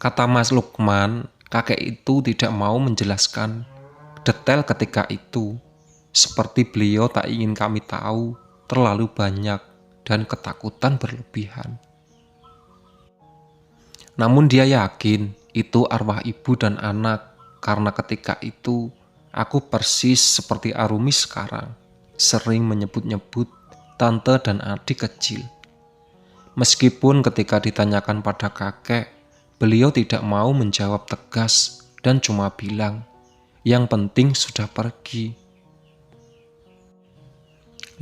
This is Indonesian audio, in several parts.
Kata Mas Lukman, kakek itu tidak mau menjelaskan detail ketika itu. Seperti beliau tak ingin kami tahu terlalu banyak dan ketakutan berlebihan. Namun dia yakin itu arwah ibu dan anak, karena ketika itu aku persis seperti Arumi sekarang, sering menyebut-nyebut tante dan adik kecil. Meskipun ketika ditanyakan pada kakek, beliau tidak mau menjawab tegas dan cuma bilang, yang penting sudah pergi.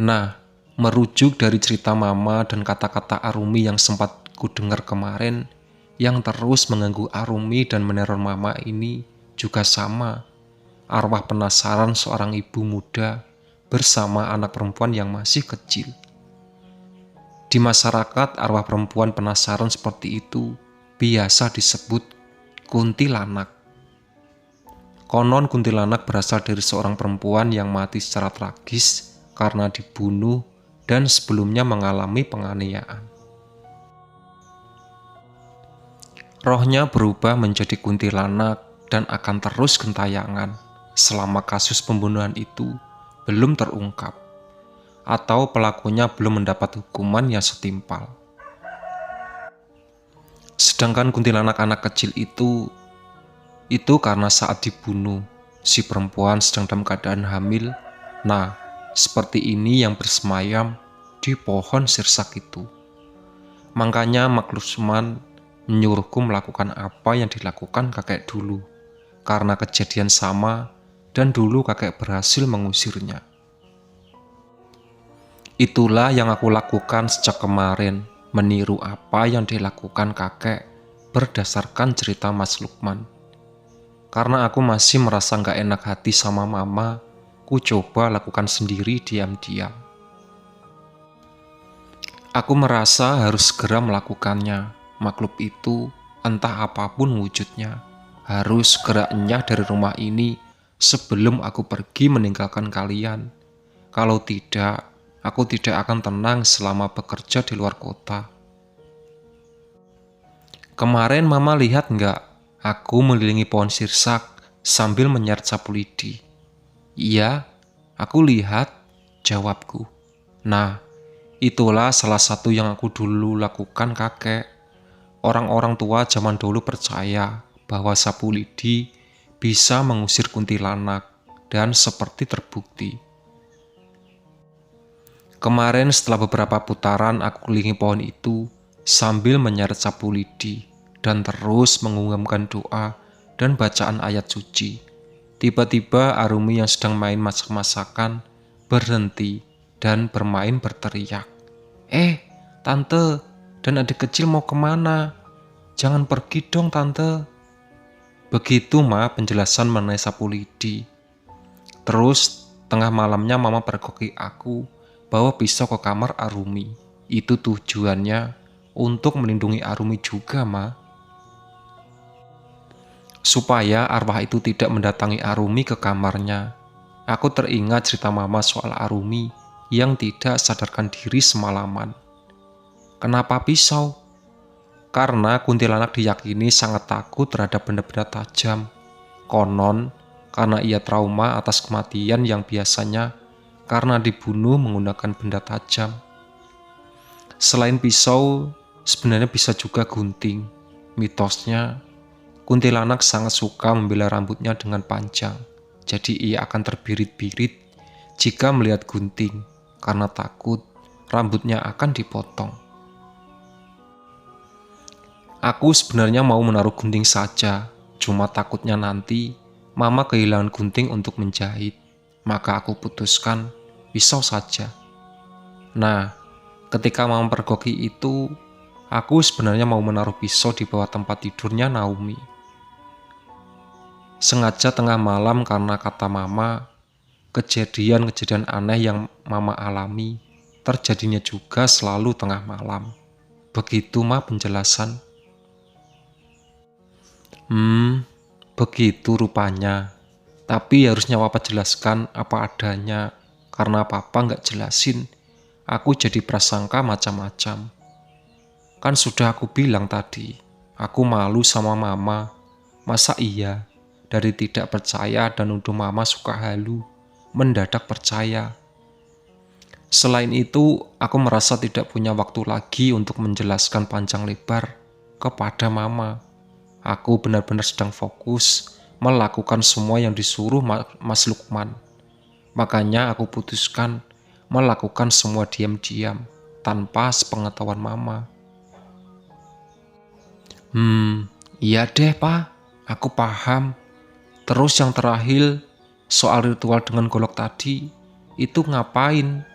Nah, merujuk dari cerita mama dan kata-kata Arumi yang sempat ku dengar kemarin, yang terus mengganggu Arumi dan meneror mama ini juga sama. Arwah penasaran seorang ibu muda bersama anak perempuan yang masih kecil. Di masyarakat, arwah perempuan penasaran seperti itu biasa disebut kuntilanak. Konon kuntilanak berasal dari seorang perempuan yang mati secara tragis karena dibunuh dan sebelumnya mengalami penganiayaan. Rohnya berubah menjadi kuntilanak dan akan terus gentayangan selama kasus pembunuhan itu belum terungkap atau pelakunya belum mendapat hukuman yang setimpal. Sedangkan kuntilanak anak kecil itu karena saat dibunuh, si perempuan sedang dalam keadaan hamil. Nah, seperti ini yang bersemayam di pohon sirsak itu. Makanya Mak Lukman menyuruhku melakukan apa yang dilakukan kakek dulu, karena kejadian sama dan dulu kakek berhasil mengusirnya. Itulah yang aku lakukan sejak kemarin, meniru apa yang dilakukan kakek berdasarkan cerita Mas Lukman. Karena aku masih merasa gak enak hati sama mama, ku coba lakukan sendiri diam-diam. Aku merasa harus segera melakukannya. Makhluk itu, entah apapun wujudnya, harus segera enyah dari rumah ini sebelum aku pergi meninggalkan kalian. Kalau tidak, aku tidak akan tenang selama bekerja di luar kota. Kemarin mama lihat nggak? Aku mengelilingi pohon sirsak sambil menyeret sapu lidi. Iya, aku lihat, jawabku. Nah, itulah salah satu yang aku dulu lakukan kakek. Orang-orang tua zaman dulu percaya bahwa sapu lidi bisa mengusir kuntilanak dan seperti terbukti. Kemarin setelah beberapa putaran aku kelilingi pohon itu sambil menyeret sapu lidi dan terus mengunggamkan doa dan bacaan ayat suci. Tiba-tiba Arumi yang sedang main masak-masakan berhenti dan bermain berteriak. Tante dan adik kecil mau kemana? Jangan pergi dong tante. Begitu penjelasan mengenai sapu lidi. Terus tengah malamnya mama pergoki aku bawa pisau ke kamar Arumi. Itu tujuannya untuk melindungi Arumi juga supaya arwah itu tidak mendatangi Arumi ke kamarnya. Aku teringat cerita mama soal Arumi yang tidak sadarkan diri semalaman. Kenapa pisau? Karena kuntilanak diyakini sangat takut terhadap benda-benda tajam. Konon, karena ia trauma atas kematian yang biasanya karena dibunuh menggunakan benda tajam. Selain pisau, sebenarnya bisa juga gunting. Mitosnya, kuntilanak sangat suka membela rambutnya dengan panjang. Jadi ia akan terbirit-birit jika melihat gunting, karena takut rambutnya akan dipotong. Aku sebenarnya mau menaruh gunting saja, cuma takutnya nanti mama kehilangan gunting untuk menjahit. Maka aku putuskan pisau saja. Nah, ketika mama pergoki itu, aku sebenarnya mau menaruh pisau di bawah tempat tidurnya Naomi. Sengaja tengah malam karena kata mama, kejadian-kejadian aneh yang mama alami terjadinya juga selalu tengah malam. Begitu penjelasan. Begitu rupanya. Tapi harusnya papa jelaskan apa adanya. Karena papa nggak jelasin, aku jadi prasangka macam-macam. Kan sudah aku bilang tadi, Aku malu sama mama. Masa iya? Dari tidak percaya dan nuduh mama suka halu, mendadak percaya. Selain itu, aku merasa tidak punya waktu lagi untuk menjelaskan panjang lebar kepada mama. Aku benar-benar sedang fokus melakukan semua yang disuruh Mas Lukman. Makanya aku putuskan melakukan semua diam-diam, tanpa sepengetahuan mama. Iya deh Pak, aku paham. Terus yang terakhir, soal ritual dengan golok tadi, itu ngapain?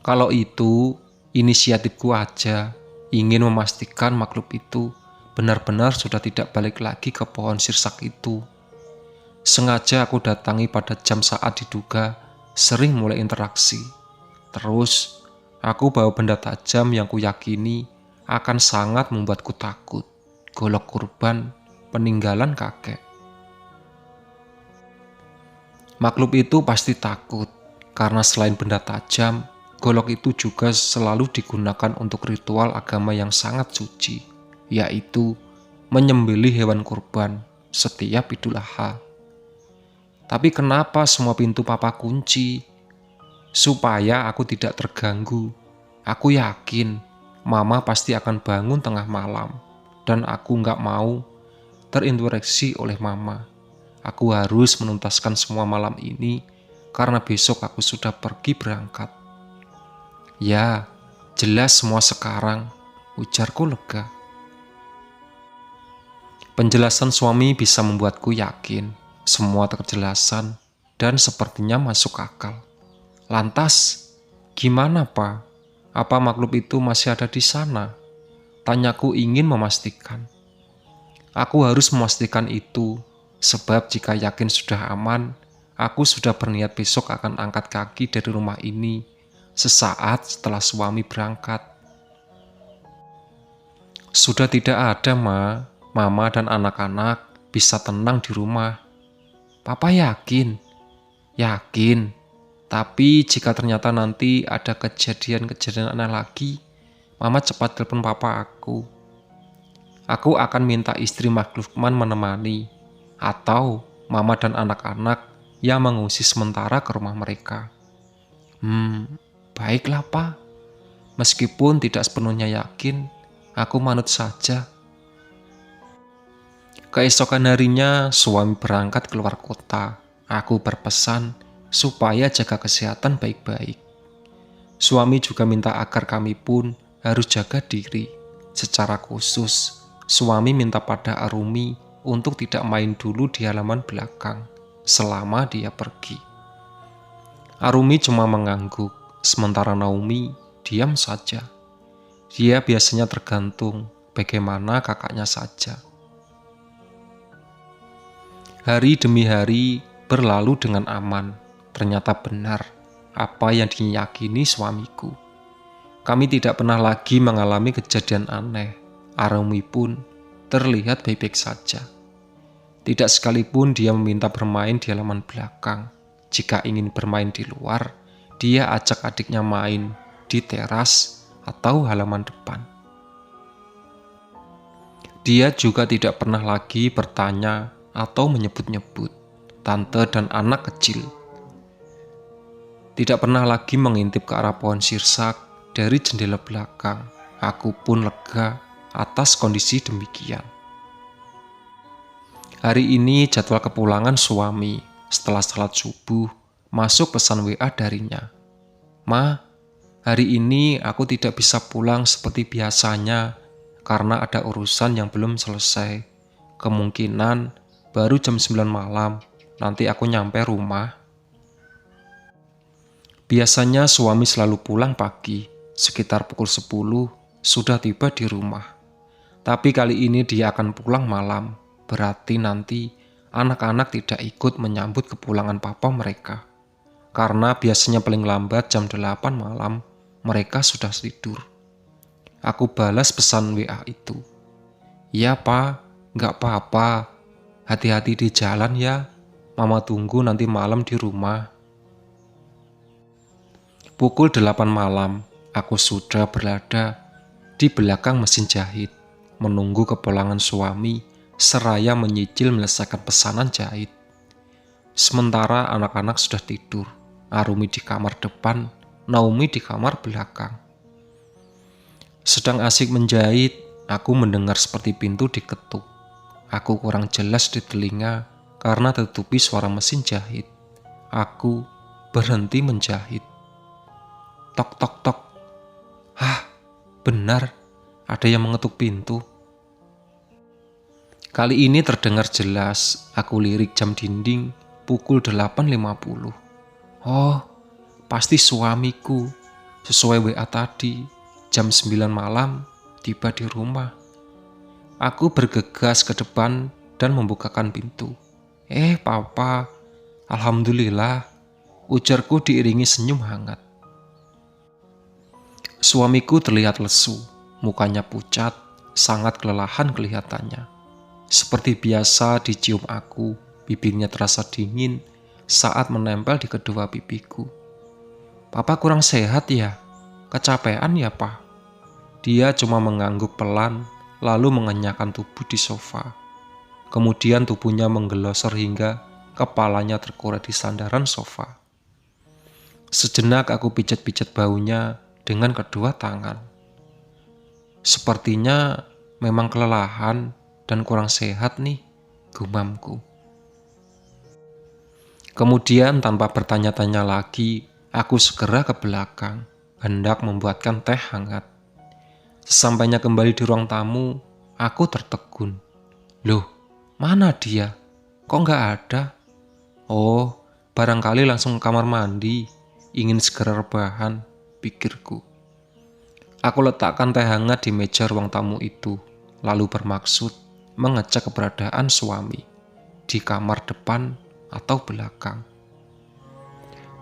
Kalau itu, inisiatifku aja, ingin memastikan makhluk itu benar-benar sudah tidak balik lagi ke pohon sirsak itu. Sengaja aku datangi pada jam saat diduga sering mulai interaksi. Terus, aku bawa benda tajam yang kuyakini akan sangat membuatku takut. Golok kurban peninggalan kakek. Makhluk itu pasti takut, karena selain benda tajam, golok itu juga selalu digunakan untuk ritual agama yang sangat suci, yaitu menyembelih hewan kurban setiap Idul Adha. Tapi kenapa semua pintu papa kunci? Supaya aku tidak terganggu. Aku yakin mama pasti akan bangun tengah malam, dan aku nggak mau terinteraksi oleh mama. Aku harus menuntaskan semua malam ini, karena besok aku sudah pergi berangkat. Ya, jelas semua sekarang, ujarku lega. Penjelasan suami bisa membuatku yakin semua terjelasan dan sepertinya masuk akal. Lantas, gimana Pak? Apa makhluk itu masih ada di sana? Tanyaku ingin memastikan. Aku harus memastikan itu, sebab jika yakin sudah aman, aku sudah berniat besok akan angkat kaki dari rumah ini sesaat setelah suami berangkat. Sudah tidak ada, Ma. Mama dan anak-anak bisa tenang di rumah. Papa yakin? Yakin. Tapi jika ternyata nanti ada kejadian-kejadian aneh lagi, Mama cepat telepon papa aku. Aku akan minta istri Mas Lukman menemani, atau Mama dan anak-anak yang mengungsi sementara ke rumah mereka. Baiklah Pak. Meskipun tidak sepenuhnya yakin, aku manut saja. Keesokan harinya, suami berangkat keluar kota. Aku berpesan supaya jaga kesehatan baik-baik. Suami juga minta agar kami pun harus jaga diri. Secara khusus, suami minta pada Arumi untuk tidak main dulu di halaman belakang selama dia pergi. Arumi cuma mengangguk, sementara Naomi diam saja. Dia biasanya tergantung bagaimana kakaknya saja. Hari demi hari berlalu dengan aman. Ternyata benar apa yang diyakini suamiku. Kami tidak pernah lagi mengalami kejadian aneh. Arumi pun terlihat baik-baik saja. Tidak sekalipun dia meminta bermain di halaman belakang. Jika ingin bermain di luar, dia ajak adiknya main di teras atau halaman depan. Dia juga tidak pernah lagi bertanya atau menyebut-nyebut tante dan anak kecil. Tidak pernah lagi mengintip ke arah pohon sirsak dari jendela belakang. Aku pun lega atas kondisi demikian. Hari ini jadwal kepulangan suami. Setelah salat subuh, masuk pesan WA darinya. Ma, hari ini aku tidak bisa pulang seperti biasanya karena ada urusan yang belum selesai. Kemungkinan baru jam 9 malam, nanti aku nyampe rumah. Biasanya suami selalu pulang pagi, sekitar pukul 10 sudah tiba di rumah. Tapi kali ini dia akan pulang malam, berarti nanti anak-anak tidak ikut menyambut kepulangan papa mereka. Karena biasanya paling lambat jam 8 malam, mereka sudah tidur. Aku balas pesan WA itu. Ya Pak, nggak apa-apa. Hati-hati di jalan ya. Mama tunggu nanti malam di rumah. Pukul 8 malam, aku sudah berada di belakang mesin jahit. menunggu kepulangan suami, seraya menyicil menyelesaikan pesanan jahit. Sementara anak-anak sudah tidur, Arumi di kamar depan, Naomi di kamar belakang. Sedang asik menjahit, aku mendengar seperti pintu diketuk. Aku kurang jelas di telinga karena tertutupi suara mesin jahit. Aku berhenti menjahit. Tok tok tok. Hah, benar, ada yang mengetuk pintu. Kali ini terdengar jelas, aku lirik jam dinding pukul 8.50. Oh, pasti suamiku. Sesuai WA tadi, jam 9 malam tiba di rumah. Aku bergegas ke depan dan membukakan pintu. Papa, alhamdulillah, ujarku diiringi senyum hangat. Suamiku terlihat lesu, mukanya pucat, sangat kelelahan kelihatannya. Seperti biasa dicium aku, bibirnya terasa dingin saat menempel di kedua pipiku. Papa kurang sehat ya? Kecapean ya, Pak? Dia cuma mengangguk pelan, lalu mengenyahkan tubuh di sofa. Kemudian tubuhnya menggelosor hingga kepalanya terkoret di sandaran sofa. Sejenak aku pijat-pijat baunya dengan kedua tangan. Sepertinya memang kelelahan dan kurang sehat nih, gumamku. Kemudian tanpa bertanya-tanya lagi, aku segera ke belakang, hendak membuatkan teh hangat. Sesampainya kembali di ruang tamu, aku tertegun. Loh, mana dia? Kok nggak ada? Oh, barangkali langsung ke kamar mandi, ingin segera rebahan, pikirku. Aku letakkan teh hangat di meja ruang tamu itu, lalu bermaksud mengecek keberadaan suami di kamar depan atau belakang.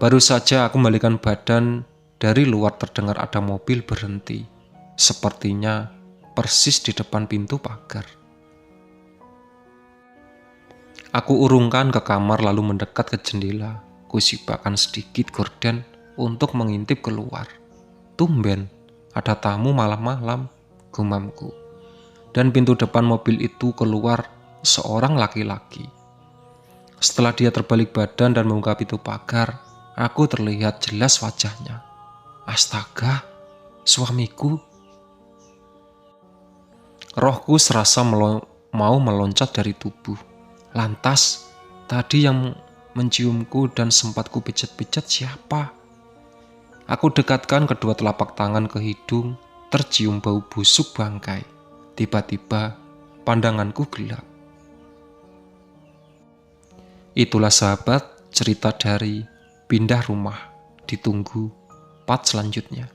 Baru saja aku membalikan badan, dari luar terdengar ada mobil berhenti, sepertinya persis di depan pintu pagar. Aku urungkan ke kamar lalu mendekat ke jendela. Kusibakkan sedikit gorden untuk mengintip keluar. Tumben, ada tamu malam-malam, gumamku. Dan pintu depan mobil itu keluar seorang laki-laki. Setelah dia terbalik badan dan membuka pintu pagar, aku terlihat jelas wajahnya. Astaga, suamiku. Rohku serasa mau meloncat dari tubuh. Lantas, tadi yang menciumku dan sempat kupijat-pijat siapa? Aku dekatkan kedua telapak tangan ke hidung, tercium bau busuk bangkai. Tiba-tiba, pandanganku gelap. Itulah sahabat cerita dari Pindah Rumah. Ditunggu part selanjutnya.